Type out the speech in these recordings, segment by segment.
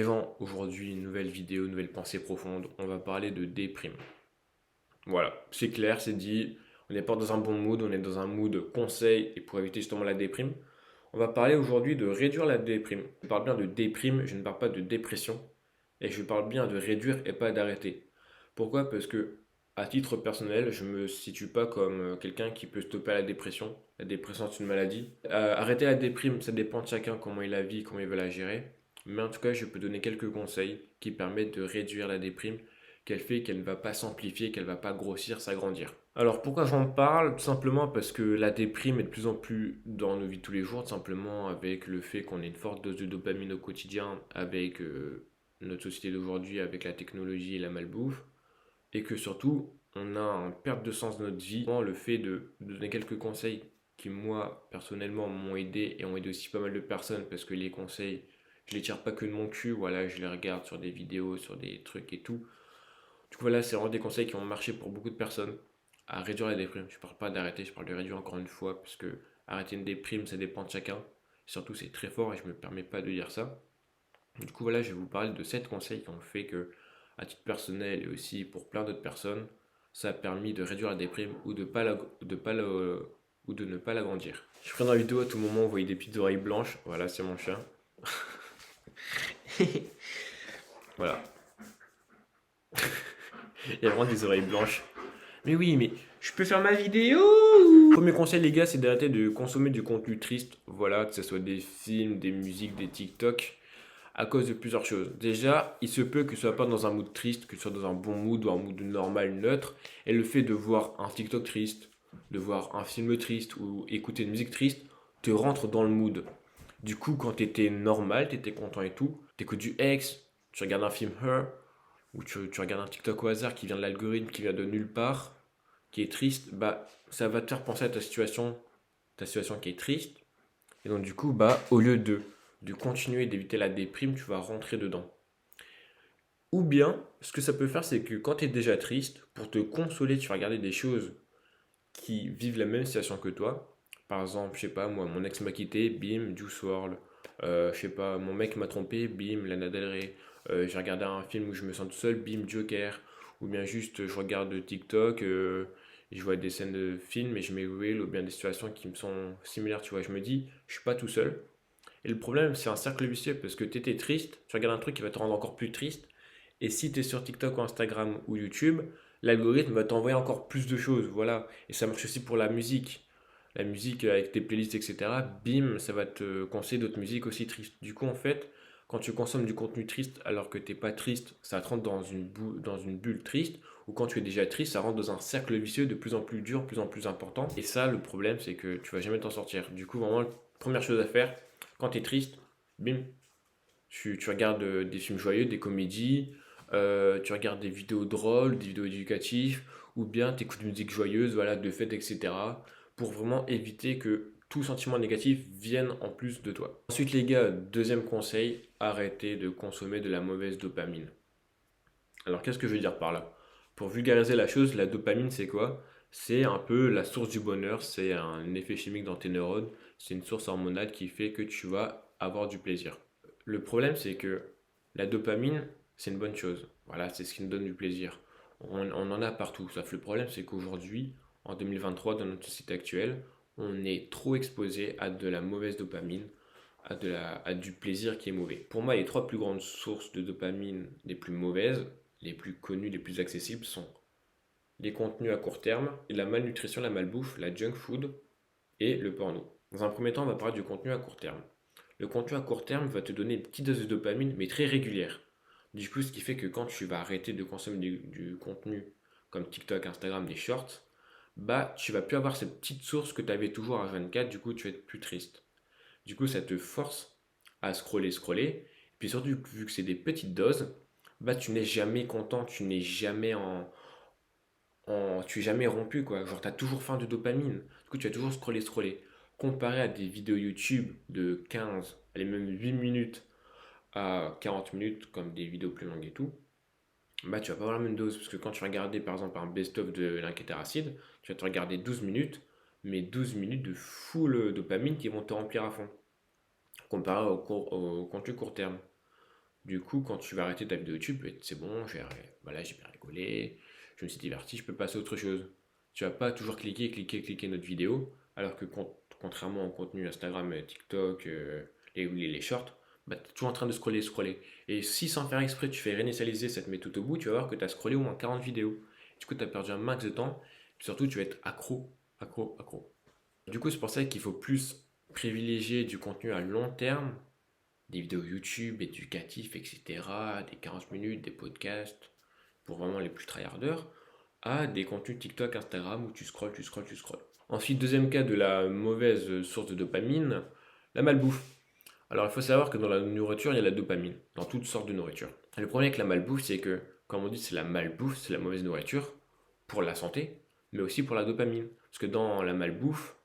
Les gens, aujourd'hui, une nouvelle vidéo, une nouvelle pensée profonde. On va parler de déprime. Voilà, c'est clair, c'est dit. On n'est pas dans un bon mood, on est dans un mood conseil et pour éviter justement la déprime. On va parler aujourd'hui de réduire la déprime. Je parle bien de déprime, je ne parle pas de dépression. Et je parle bien de réduire et pas d'arrêter. Pourquoi? Parce que, à titre personnel, je me situe pas comme quelqu'un qui peut stopper la dépression. La dépression, c'est une maladie. Arrêter la déprime, ça dépend de chacun, comment il la vit, comment il veut la gérer. Mais en tout cas, je peux donner quelques conseils qui permettent de réduire la déprime, qu'elle fait qu'elle ne va pas s'amplifier, qu'elle ne va pas grossir, s'agrandir. Alors pourquoi j'en parle? Tout simplement parce que la déprime est de plus en plus dans nos vies de tous les jours, tout simplement avec le fait qu'on ait une forte dose de dopamine au quotidien, avec notre société d'aujourd'hui, avec la technologie et la malbouffe, et que surtout on a une perte de sens de notre vie. Le fait de donner quelques conseils qui moi personnellement m'ont aidé et ont aidé aussi pas mal de personnes parce que les conseils, je les tire pas que de mon cul, voilà, je les regarde sur des vidéos, sur des trucs et tout. Du coup voilà, c'est vraiment des conseils qui ont marché pour beaucoup de personnes à réduire la déprime. Je parle pas d'arrêter, je parle de réduire encore une fois parce que arrêter une déprime, ça dépend de chacun. Surtout c'est très fort et je me permets pas de dire ça. Du coup, voilà, je vais vous parler de 7 conseils qui ont fait que, à titre personnel et aussi pour plein d'autres personnes, ça a permis de réduire la déprime ou ou de ne pas l'agrandir. Je prends dans la vidéo à tout moment, vous voyez des petites oreilles blanches. Voilà, c'est mon chien. Voilà, il y a vraiment des oreilles blanches. Mais oui, mais je peux faire ma vidéo. Premier conseil, les gars, c'est d'arrêter de consommer du contenu triste. Voilà, que ce soit des films, des musiques, des TikTok. À cause de plusieurs choses. Déjà, il se peut que tu sois pas dans un mood triste, que tu sois dans un bon mood ou un mood normal, neutre. Et le fait de voir un TikTok triste, de voir un film triste ou écouter une musique triste, te rentre dans le mood. Du coup, quand tu étais normal, tu étais content et tout, tu écoutes du X, tu regardes un film Her, ou tu regardes un TikTok au hasard qui vient de l'algorithme, qui vient de nulle part, qui est triste, bah ça va te faire penser à ta situation qui est triste. Et donc du coup, bah au lieu de continuer d'éviter la déprime, tu vas rentrer dedans. Ou bien, ce que ça peut faire, c'est que quand tu es déjà triste, pour te consoler, tu vas regarder des choses qui vivent la même situation que toi. Par exemple, je sais pas, moi, mon ex m'a quitté, bim, Juice WRLD. Je sais pas, mon mec m'a trompé, bim, Lana Del Rey. J'ai regardé un film où je me sens tout seul, bim, Joker. Ou bien juste, je regarde TikTok, et je vois des scènes de films et je mets Will, ou bien des situations qui me sont similaires, tu vois. Je me dis, je suis pas tout seul. Et le problème, c'est un cercle vicieux parce que tu étais triste, tu regardes un truc qui va te rendre encore plus triste. Et si tu es sur TikTok ou Instagram ou YouTube, l'algorithme va t'envoyer encore plus de choses. Voilà. Et ça marche aussi pour la musique. La musique avec tes playlists, etc. Bim, ça va te conseiller d'autres musiques aussi tristes. Du coup, en fait, quand tu consommes du contenu triste alors que t'es pas triste, ça te rentre dans une bulle triste. Ou quand tu es déjà triste, ça rentre dans un cercle vicieux de plus en plus dur, de plus en plus important. Et ça, le problème, c'est que tu vas jamais t'en sortir. Du coup, vraiment, première chose à faire, quand tu es triste, bim, tu regardes des films joyeux, des comédies, tu regardes des vidéos drôles, des vidéos éducatives, ou bien tu écoutes une musique joyeuse, voilà, de fête, etc. Pour vraiment éviter que tout sentiment négatif vienne en plus de toi. Ensuite, les gars, deuxième conseil, arrêtez de consommer de la mauvaise dopamine. Alors, qu'est-ce que je veux dire par là? Pour vulgariser la chose, la dopamine, c'est quoi? C'est un peu la source du bonheur, c'est un effet chimique dans tes neurones, c'est une source hormonale qui fait que tu vas avoir du plaisir. Le problème, c'est que la dopamine, c'est une bonne chose. Voilà, c'est ce qui nous donne du plaisir. On en a partout. Sauf le problème, c'est qu'aujourd'hui, en 2023, dans notre société actuelle, on est trop exposé à de la mauvaise dopamine, à du plaisir qui est mauvais. Pour moi, les trois plus grandes sources de dopamine les plus mauvaises, les plus connues, les plus accessibles sont les contenus à court terme, la malnutrition, la malbouffe, la junk food et le porno. Dans un premier temps, on va parler du contenu à court terme. Le contenu à court terme va te donner une petite dose de dopamine, mais très régulière. Du coup, ce qui fait que quand tu vas arrêter de consommer du contenu comme TikTok, Instagram, des shorts, bah tu vas plus avoir cette petite source que tu avais toujours à 24, du coup tu vas être plus triste. Du coup, ça te force à scroller. Puis surtout, vu que c'est des petites doses, bah tu n'es jamais content, tu es jamais rompu quoi. Genre t'as toujours faim de dopamine. Du coup, tu vas toujours scroller. Comparé à des vidéos YouTube de 15, allez même 8 minutes à 40 minutes, comme des vidéos plus longues et tout, bah tu vas pas avoir la même dose. Parce que quand tu vas regarder par exemple un best-of de l'inquiéteur acide, tu vas te regarder 12 minutes, mais 12 minutes de full dopamine qui vont te remplir à fond, comparé au contenu court terme. Du coup, quand tu vas arrêter ta vidéo YouTube, c'est bon, voilà, j'ai bien rigolé, je me suis diverti, je peux passer à autre chose. Tu vas pas toujours cliquer notre vidéo, alors que contrairement au contenu Instagram, TikTok, les shorts, bah, tu es toujours en train de scroller. Et si sans faire exprès, tu fais réinitialiser cette méthode au bout, tu vas voir que tu as scrollé au moins 40 vidéos. Du coup, tu as perdu un max de temps, et surtout, tu vas être accro. Du coup, c'est pour ça qu'il faut plus privilégier du contenu à long terme, des vidéos YouTube éducatives, etc., des 40 minutes, des podcasts, pour vraiment les plus tryharders, à des contenus TikTok, Instagram où tu scrolles. Ensuite, deuxième cas de la mauvaise source de dopamine, la malbouffe. Alors, il faut savoir que dans la nourriture, il y a la dopamine, dans toutes sortes de nourriture. Et le problème avec la malbouffe, c'est que, comme on dit, c'est la malbouffe, c'est la mauvaise nourriture, pour la santé, mais aussi pour la dopamine. Parce que dans la malbouffe,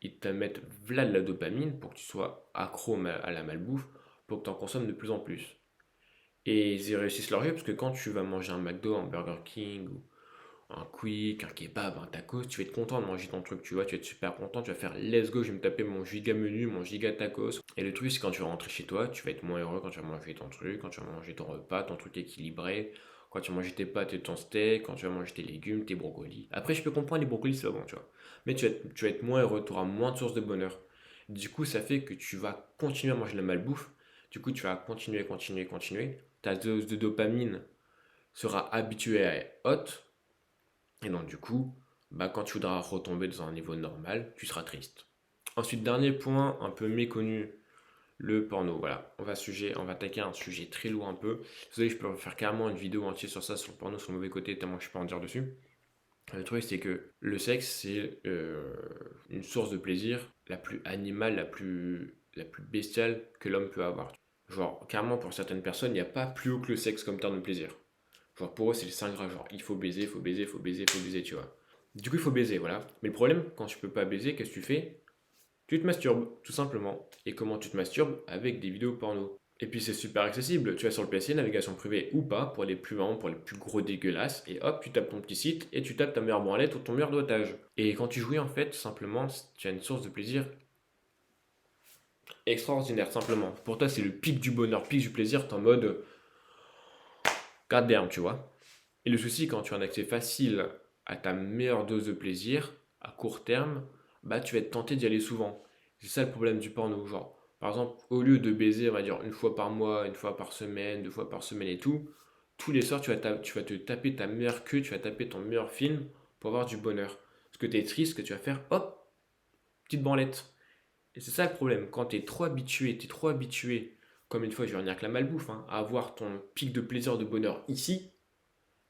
ils te mettent de la dopamine pour que tu sois accro à la malbouffe, pour que tu en consommes de plus en plus. Et ils réussissent leur jeu parce que quand tu vas manger un McDo, un Burger King, ou un Quick, un kebab, un tacos, tu vas être content de manger ton truc, tu vois, tu vas être super content, tu vas faire let's go, je vais me taper mon giga menu, mon giga tacos. Et le truc, c'est quand tu vas rentrer chez toi, tu vas être moins heureux quand tu vas manger ton truc, quand tu vas manger ton repas, ton truc équilibré, quand tu vas manger tes pâtes et ton steak, quand tu vas manger tes légumes, tes brocolis. Après, je peux comprendre, les brocolis, c'est pas bon, tu vois. Mais tu vas être moins heureux, tu auras moins de sources de bonheur. Du coup, ça fait que tu vas continuer à manger de la malbouffe. Du coup, tu vas continuer. Ta dose de dopamine sera habituée à être haute. Et donc, du coup, bah, quand tu voudras retomber dans un niveau normal, tu seras triste. Ensuite, dernier point un peu méconnu, le porno. Voilà, on va attaquer un sujet très lourd un peu. Vous savez, je peux faire carrément une vidéo entière sur ça, sur le porno, sur le mauvais côté, tellement je peux en dire dessus. Le truc, c'est que le sexe, c'est une source de plaisir la plus animale, la plus bestiale que l'homme peut avoir. Genre, carrément, pour certaines personnes, il n'y a pas plus haut que le sexe comme terme de plaisir. Genre, pour eux, c'est le saint gras. Genre, il faut baiser, tu vois. Du coup, il faut baiser, voilà. Mais le problème, quand tu peux pas baiser, qu'est-ce que tu fais? Tu te masturbes, tout simplement. Et comment tu te masturbes? Avec des vidéos porno. Et puis c'est super accessible, tu vas sur le PC, navigation privée ou pas, pour les plus marrants, pour les plus gros dégueulasses, et hop, tu tapes ton petit site et tu tapes ta meilleure branlette ou ton meilleur doigtage. Et quand tu jouis, en fait, simplement, tu as une source de plaisir extraordinaire, simplement. Pour toi, c'est le pic du bonheur, pic du plaisir, t'es en mode goddamn, tu vois. Et le souci, quand tu as un accès facile à ta meilleure dose de plaisir, à court terme, bah tu vas être tenté d'y aller souvent. C'est ça le problème du porno. Genre, par exemple, au lieu de baiser, on va dire une fois par mois, une fois par semaine, 2 fois par semaine et tout, tous les soirs, tu vas te taper ta meilleure queue, tu vas taper ton meilleur film pour avoir du bonheur. Parce que tu es triste, ce que tu vas faire, hop, petite branlette. Et c'est ça le problème. Quand t'es trop habitué, comme une fois, je vais revenir avec la malbouffe, hein, à avoir ton pic de plaisir, de bonheur ici,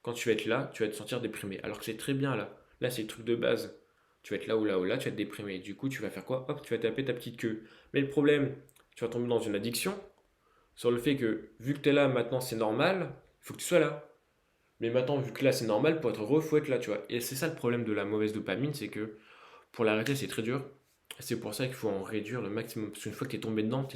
quand tu vas être là, tu vas te sentir déprimé. Alors que c'est très bien là. Là, c'est le truc de base. Tu vas être là ou là ou là, tu vas être déprimé. Du coup, tu vas faire quoi? Hop, tu vas taper ta petite queue. Mais le problème, tu vas tomber dans une addiction sur le fait que, vu que tu es là maintenant, c'est normal, il faut que tu sois là. Mais maintenant, vu que là, c'est normal, pour être heureux, il faut être là, tu vois. Et c'est ça le problème de la mauvaise dopamine, c'est que pour l'arrêter, c'est très dur. C'est pour ça qu'il faut en réduire le maximum. Parce qu'une fois que t'es tombé dedans,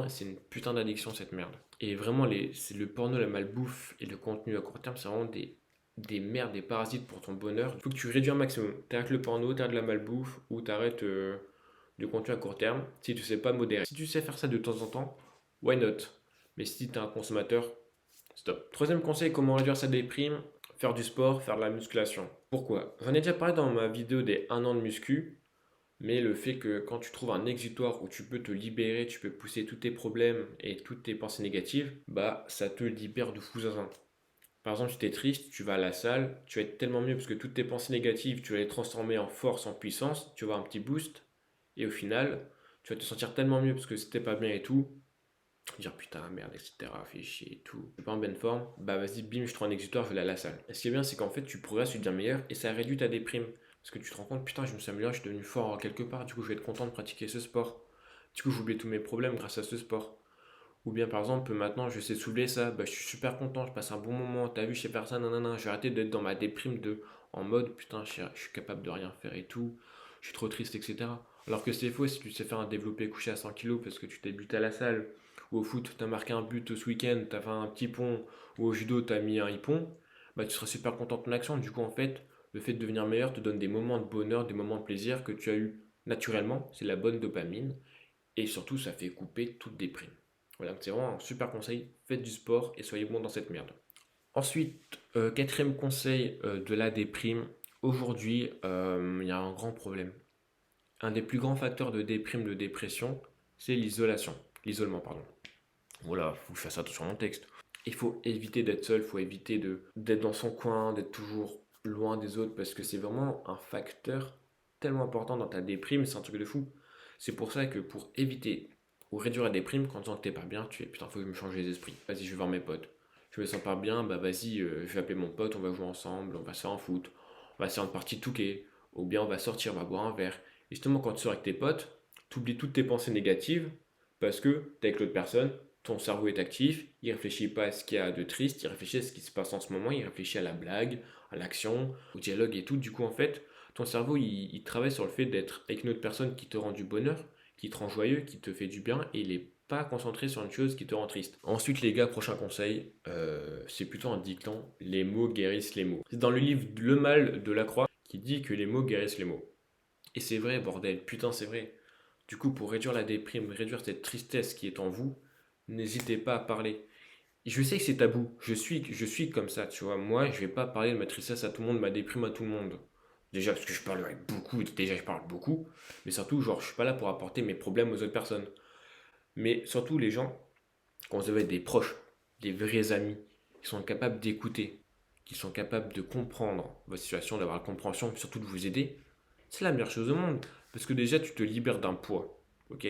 et c'est une putain d'addiction cette merde. Et vraiment, c'est le porno, la malbouffe et le contenu à court terme, c'est vraiment des merdes, des parasites pour ton bonheur. Il faut que tu réduis un maximum. T'arrêtes le porno, t'arrêtes la malbouffe, ou t'arrêtes le contenu à court terme, si tu sais pas modérer. Si tu sais faire ça de temps en temps, why not? Mais si t'es un consommateur, stop. Troisième conseil, comment réduire sa déprime? Faire du sport, faire de la musculation. Pourquoi? J'en ai déjà parlé dans ma vidéo des 1 an de muscu. Mais le fait que quand tu trouves un exutoire où tu peux te libérer, tu peux pousser tous tes problèmes et toutes tes pensées négatives, bah ça te libère de fou zinzin. Par exemple, si tu es triste, tu vas à la salle, tu vas être tellement mieux parce que toutes tes pensées négatives, tu vas les transformer en force, en puissance, tu vas avoir un petit boost, et au final, tu vas te sentir tellement mieux parce que si t'es pas bien et tout, dire putain merde, etc., fais chier et tout, je suis pas en bonne forme, bah vas-y, bim, je trouve un exutoire, je vais aller à la salle. Et ce qui est bien, c'est qu'en fait, tu progresses, tu deviens meilleur et ça réduit ta déprime. Parce que tu te rends compte, putain, je me suis amélioré, je suis devenu fort quelque part, du coup, je vais être content de pratiquer ce sport. Du coup, j'oublie tous mes problèmes grâce à ce sport. Ou bien, par exemple, maintenant, je sais soulever ça, bah, je suis super content, je passe un bon moment, t'as vu, je sais faire ça, nanana, je vais arrêter d'être dans ma déprime en mode, putain, je suis capable de rien faire et tout, je suis trop triste, etc. Alors que c'est faux, si tu sais faire un développé couché à 100 kilos parce que tu t'es buté à la salle, ou au foot, t'as marqué un but ce week-end, t'as fait un petit pont, ou au judo, t'as mis un hippon, bah, tu seras super content de ton action. Du coup, en fait, le fait de devenir meilleur te donne des moments de bonheur, des moments de plaisir que tu as eu naturellement, c'est la bonne dopamine, et surtout, ça fait couper toute déprime. Voilà, c'est vraiment un super conseil. Faites du sport et soyez bon dans cette merde. Ensuite, quatrième conseil de la déprime. Aujourd'hui, il y a un grand problème. Un des plus grands facteurs de déprime, de dépression, c'est l'isolation. L'isolement, pardon. Voilà, faut que je fasse attention à mon texte. Il faut éviter d'être seul, il faut éviter d'être dans son coin, d'être toujours loin des autres, parce que c'est vraiment un facteur tellement important dans ta déprime, c'est un truc de fou. C'est pour ça que pour éviter ou réduire la déprime, quand tu sens que t'es pas bien, tu fais putain, faut que je me change les esprits. Vas-y, je vais voir mes potes. Je me sens pas bien, bah vas-y, je vais appeler mon pote, on va jouer ensemble, on va se faire un foot, on va se faire une partie de touquet, ou bien on va sortir, on va boire un verre. Et justement, quand tu sors avec tes potes, tu oublies toutes tes pensées négatives, parce que t'es avec l'autre personne, ton cerveau est actif, il réfléchit pas à ce qu'il y a de triste, il réfléchit à ce qui se passe en ce moment, il réfléchit à la blague, à l'action, au dialogue et tout. Du coup, en fait, ton cerveau, il travaille sur le fait d'être avec une autre personne qui te rend du bonheur, qui te rend joyeux, qui te fait du bien, et il est pas concentré sur une chose qui te rend triste. Ensuite, les gars, prochain conseil, c'est plutôt un dicton, les mots guérissent les mots. C'est dans le livre Le Mal de Lacroix qui dit que les mots guérissent les mots. Et c'est vrai, bordel, putain, c'est vrai. Du coup, pour réduire la déprime, réduire cette tristesse qui est en vous, n'hésitez pas à parler. Je sais que c'est tabou, je suis comme ça, tu vois. Moi, je vais pas parler de ma tristesse à tout le monde, de ma déprime à tout le monde. Déjà parce que je parle avec beaucoup, déjà je parle beaucoup, mais surtout, genre, je suis pas là pour apporter mes problèmes aux autres personnes. Mais surtout, les gens, quand vous avez des proches, des vrais amis, qui sont capables d'écouter, qui sont capables de comprendre votre situation, d'avoir la compréhension, mais surtout de vous aider, c'est la meilleure chose au monde. Parce que déjà, tu te libères d'un poids. Ok.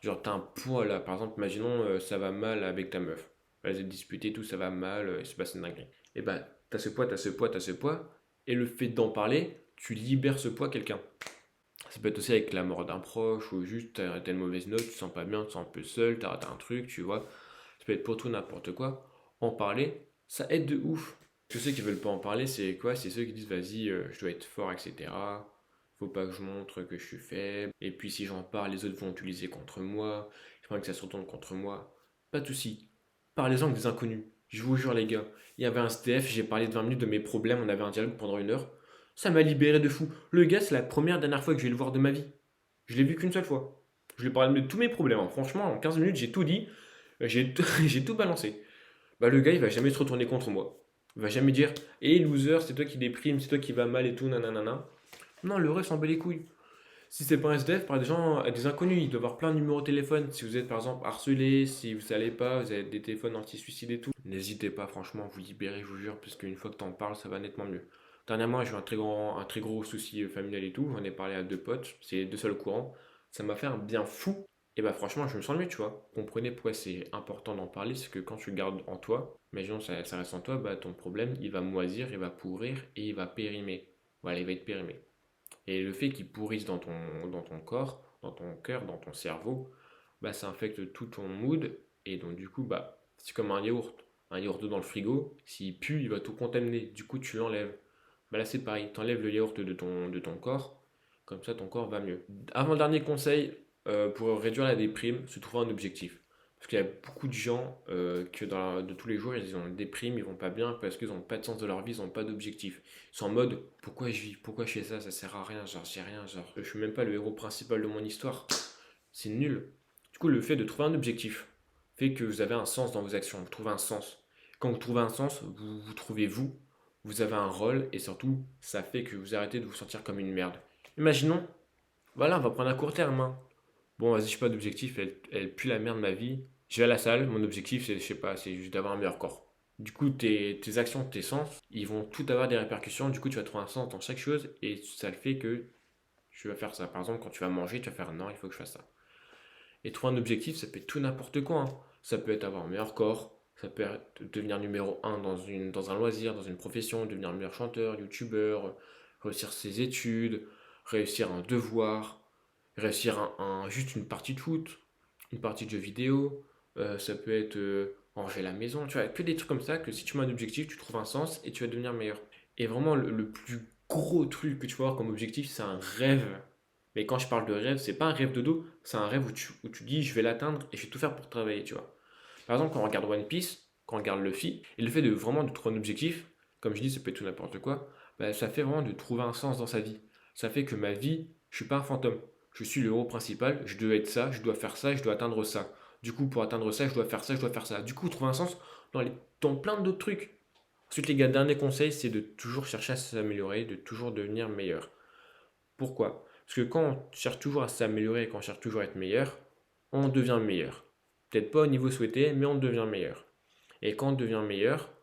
Genre, t'as un poids là. Par exemple, imaginons ça va mal avec ta meuf. Vous êtes disputé, tout ça va mal, il se passe une dinguerie. Et ben, t'as ce poids, t'as ce poids, t'as ce poids. Et le fait d'en parler, tu libères ce poids à quelqu'un. Ça peut être aussi avec la mort d'un proche ou juste t'as une mauvaise note, tu te sens pas bien, tu te sens un peu seul, t'as raté un truc, tu vois. Ça peut être pour tout n'importe quoi. En parler, ça aide de ouf. Tous ceux qui veulent pas en parler, c'est quoi? C'est ceux qui disent vas-y, je dois être fort, etc. Faut pas que je montre que je suis faible. Et puis si j'en parle, les autres vont l'utiliser contre moi. J'ai pas envie que ça se retourne contre moi. Pas de soucis. Parlez-en avec des inconnus. Je vous jure, les gars. Il y avait un SDF, j'ai parlé de 20 minutes de mes problèmes, on avait un dialogue pendant 1 heure. Ça m'a libéré de fou. Le gars, c'est la première dernière fois que je vais le voir de ma vie. Je l'ai vu qu'une seule fois. Je lui ai parlé de tous mes problèmes, hein. Franchement, en 15 minutes, j'ai tout dit. J'ai tout balancé. Bah, le gars, il va jamais se retourner contre moi. Il va jamais dire, hé loser, c'est toi qui déprime, c'est toi qui va mal et tout, nanana. Non, le reste s'en bat les couilles. Si c'est pas un SDF, par des gens, des inconnus, il doit avoir plein de numéros de téléphone. Si vous êtes par exemple harcelé, si vous allez pas, vous avez des téléphones anti-suicide et tout, n'hésitez pas, franchement, vous libérez, je vous jure, parce qu'une fois que t'en parles, ça va nettement mieux. Dernièrement, j'ai eu un très gros souci familial et tout. J'en ai parlé à 2 potes, c'est les 2 seuls au courant. Ça m'a fait un bien fou. Et bah, franchement, je me sens mieux, tu vois. Comprenez pourquoi c'est important d'en parler, c'est que quand tu le gardes en toi, imaginons ça reste en toi, bah ton problème, il va moisir, il va pourrir et il va périmer. Voilà, il va être périmé. Et le fait qu'il pourrisse dans ton corps, dans ton cœur, dans ton cerveau, bah, ça infecte tout ton mood. Et donc, du coup, bah, c'est comme un yaourt. Un yaourt dans le frigo, s'il pue, il va tout contaminer. Du coup, tu l'enlèves. Bah, là, c'est pareil. Tu enlèves le yaourt de ton corps. Comme ça, ton corps va mieux. Avant-dernier conseil, pour réduire la déprime, se trouver un objectif. Parce qu'il y a beaucoup de gens que de tous les jours, ils ont une déprime, ils vont pas bien parce qu'ils n'ont pas de sens de leur vie, ils n'ont pas d'objectif. Ils sont en mode pourquoi je vis, pourquoi je fais ça, ça sert à rien, genre j'ai rien, genre je suis même pas le héros principal de mon histoire. C'est nul. Du coup, le fait de trouver un objectif fait que vous avez un sens dans vos actions, vous trouvez un sens. Quand vous trouvez un sens, vous trouvez vous, vous avez un rôle et surtout, ça fait que vous arrêtez de vous sentir comme une merde. Imaginons, voilà, on va prendre un court terme, hein. Bon, vas-y, je sais pas d'objectif, elle pue la merde ma vie. Je vais à la salle, mon objectif, c'est, je sais pas, c'est juste d'avoir un meilleur corps. Du coup, tes actions, tes sens, ils vont tout avoir des répercussions. Du coup, tu vas trouver un sens dans chaque chose et ça le fait que tu vas faire ça. Par exemple, quand tu vas manger, tu vas faire non, il faut que je fasse ça. Et trouver un objectif, ça peut être tout n'importe quoi, hein. Ça peut être avoir un meilleur corps, ça peut être devenir numéro un dans un loisir, dans une profession, devenir meilleur chanteur, youtubeur, réussir ses études, réussir un devoir, réussir juste une partie de foot, une partie de jeux vidéo, ça peut être ranger la maison, tu vois, que des trucs comme ça que si tu mets un objectif, tu trouves un sens et tu vas devenir meilleur. Et vraiment, le plus gros truc que tu vas avoir comme objectif, c'est un rêve. Mais quand je parle de rêve, c'est pas un rêve de dos, c'est un rêve où tu dis je vais l'atteindre et je vais tout faire pour travailler, tu vois. Par exemple, quand on regarde One Piece, quand on regarde Luffy, et le fait de vraiment de trouver un objectif, comme je dis, ça peut être tout n'importe quoi, bah, ça fait vraiment de trouver un sens dans sa vie. Ça fait que ma vie, je suis pas un fantôme. Je suis le héros principal, je dois être ça, je dois faire ça, je dois atteindre ça. Du coup, pour atteindre ça, je dois faire ça, je dois faire ça. Du coup, trouver un sens dans plein d'autres trucs. Ensuite, les gars, dernier conseil, c'est de toujours chercher à s'améliorer, de toujours devenir meilleur. Pourquoi? Parce que quand on cherche toujours à s'améliorer, quand on cherche toujours à être meilleur, on devient meilleur. Peut-être pas au niveau souhaité, mais on devient meilleur. Et quand on devient meilleur,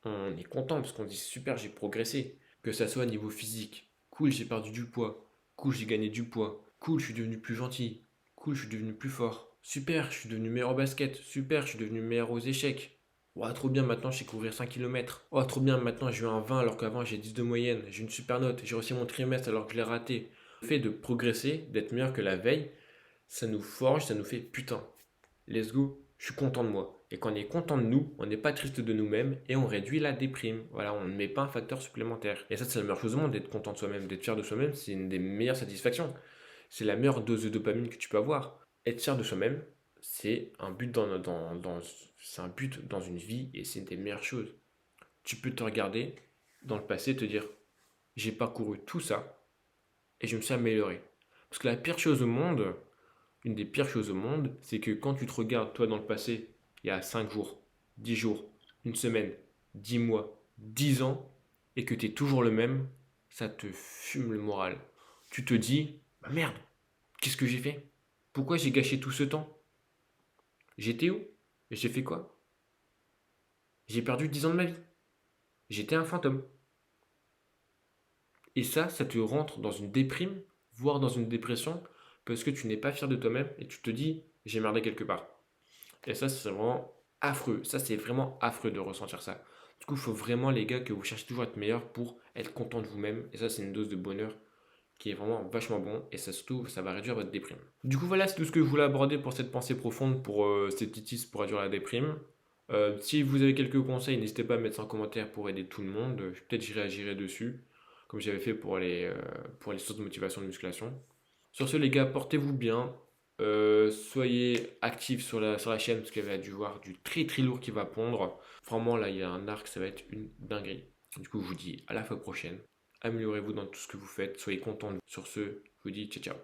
on est content parce qu'on dit super, j'ai progressé. Que ça soit au niveau physique, cool, j'ai perdu du poids, cool, j'ai gagné du poids, cool, je suis devenu plus gentil, cool, je suis devenu plus fort, super, je suis devenu meilleur au basket, super, je suis devenu meilleur aux échecs. Ouah, trop bien, maintenant je sais courir 5 km. Oh, trop bien, maintenant j'ai eu un 20 alors qu'avant j'ai 10 de moyenne. J'ai une super note, j'ai réussi mon trimestre alors que je l'ai raté. Le fait de progresser, d'être meilleur que la veille, ça nous forge, ça nous fait putain, let's go, je suis content de moi. Et quand on est content de nous, on n'est pas triste de nous-mêmes et on réduit la déprime. Voilà, on ne met pas un facteur supplémentaire. Et ça, c'est la meilleure chose au monde, d'être content de soi-même, d'être fier de soi-même, c'est une des meilleures satisfactions. C'est la meilleure dose de dopamine que tu peux avoir. Être fier de soi-même, c'est un but c'est un but dans une vie et c'est une des meilleures choses. Tu peux te regarder dans le passé et te dire, j'ai parcouru tout ça et je me suis amélioré. Parce que la pire chose au monde, une des pires choses au monde, c'est que quand tu te regardes toi dans le passé, il y a 5 jours, 10 jours, une semaine, 10 mois, 10 ans, et que tu es toujours le même, ça te fume le moral. Tu te dis, bah merde, qu'est-ce que j'ai fait? Pourquoi j'ai gâché tout ce temps? J'étais où? J'ai fait quoi? J'ai perdu 10 ans de ma vie. J'étais un fantôme. Et ça te rentre dans une déprime, voire dans une dépression, parce que tu n'es pas fier de toi-même et tu te dis, j'ai merdé quelque part. Et ça, c'est vraiment affreux. Ça, c'est vraiment affreux de ressentir ça. Du coup, il faut vraiment, les gars, que vous cherchez toujours à être meilleur pour être content de vous-même. Et ça, c'est une dose de bonheur qui est vraiment vachement bon. Et ça, surtout, ça va réduire votre déprime. Du coup, voilà, c'est tout ce que je voulais aborder pour cette pensée profonde, pour ces petits tips pour réduire la déprime. Si vous avez quelques conseils, n'hésitez pas à mettre ça en commentaire pour aider tout le monde. Peut-être j'y réagirai dessus, comme j'avais fait pour les sources de motivation de musculation. Sur ce, les gars, portez-vous bien. Soyez actifs sur la chaîne parce qu'elle va dû voir du très très lourd qui va pondre. Vraiment, là, il y a un arc, ça va être une dinguerie. Du coup, je vous dis à la fois prochaine. Améliorez-vous dans tout ce que vous faites. Soyez contents. Sur ce, je vous dis ciao ciao.